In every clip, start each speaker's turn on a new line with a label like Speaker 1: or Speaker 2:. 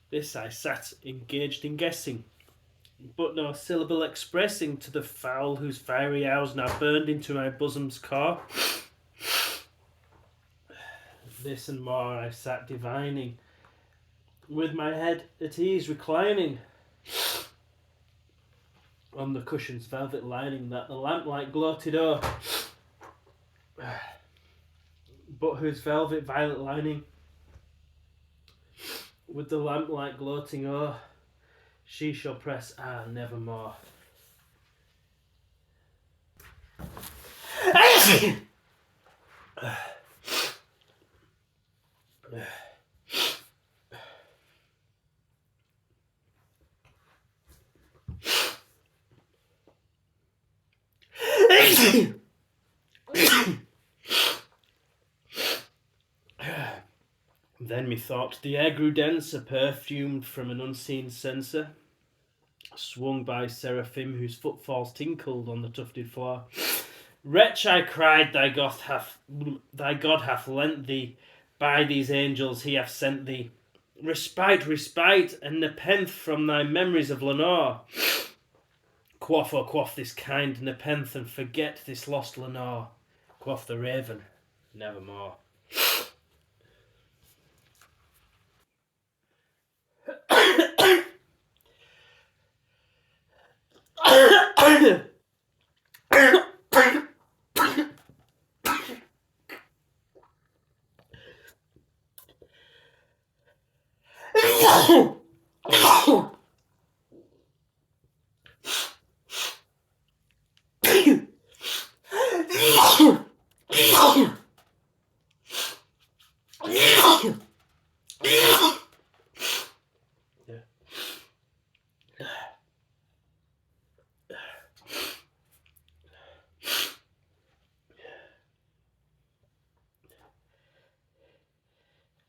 Speaker 1: This I sat engaged in guessing, but no syllable expressing to the fowl whose fiery hours now burned into my bosom's core. This and more I sat divining, with my head at ease reclining on the cushion's velvet lining that the lamplight gloated o'er, but whose velvet violet lining, with the lamplight gloating o'er, she shall press nevermore. Then methought the air grew denser, perfumed from an unseen censer, swung by seraphim whose footfalls tinkled on the tufted floor. Wretch, I cried, thy God hath lent thee, by these angels he hath sent thee, respite, respite, and nepenthe from thy memories of Lenore. Quaff, oh quaff this kind nepenthe, and forget this lost Lenore. Quaff the raven, nevermore.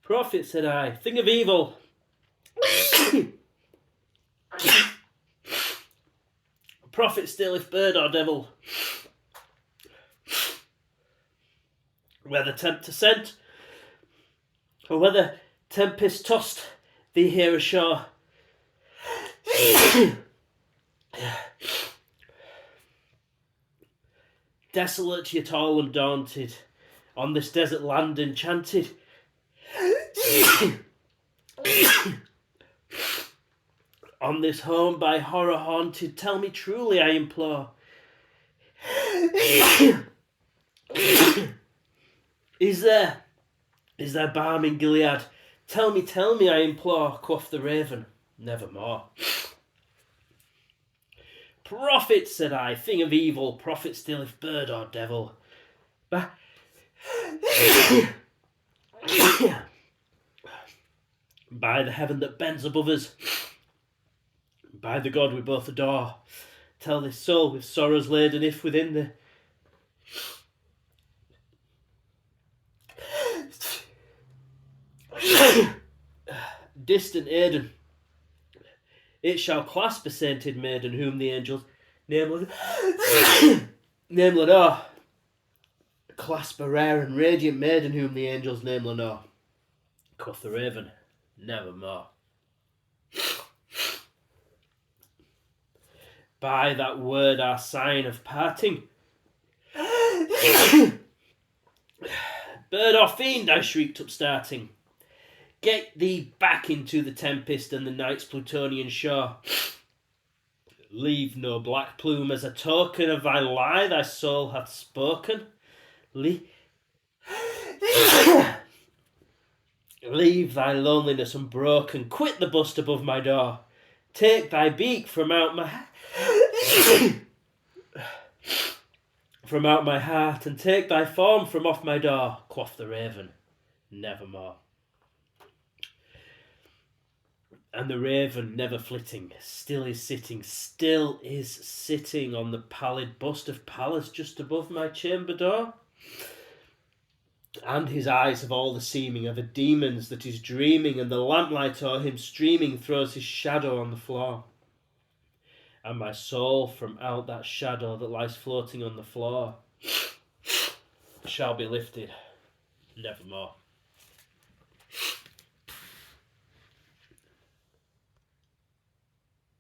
Speaker 1: Prophet, said I, thing of evil. Prophet still, if bird or devil. Whether tempter sent, or whether tempest tossed thee here ashore. Desolate yet all undaunted, on this desert land enchanted. On this home by horror haunted, tell me truly, I implore. Is there balm in Gilead? Tell me, I implore, quoth the raven, nevermore. Prophet, said I, thing of evil, prophet still, if bird or devil. By the heaven that bends above us, by the God we both adore, tell this soul with sorrows laden, if within the distant Aidenn, it shall clasp a sainted maiden whom the angels name Lenore. Clasp a rare and radiant maiden whom the angels name Lenore. Quoth the raven, nevermore. By that word our sign of parting. Bird or fiend, I shrieked upstarting, get thee back into the tempest and the night's Plutonian shore. Leave no black plume as a token of thy lie thy soul hath spoken. Leave thy loneliness unbroken, quit the bust above my door. Take thy beak from out my heart, and take thy form from off my door, quoth the raven, nevermore. And the raven, never flitting, still is sitting on the pallid bust of Pallas just above my chamber door. And his eyes have all the seeming of a demon's that is dreaming, and the lamplight o'er him streaming throws his shadow on the floor. And my soul from out that shadow that lies floating on the floor shall be lifted nevermore.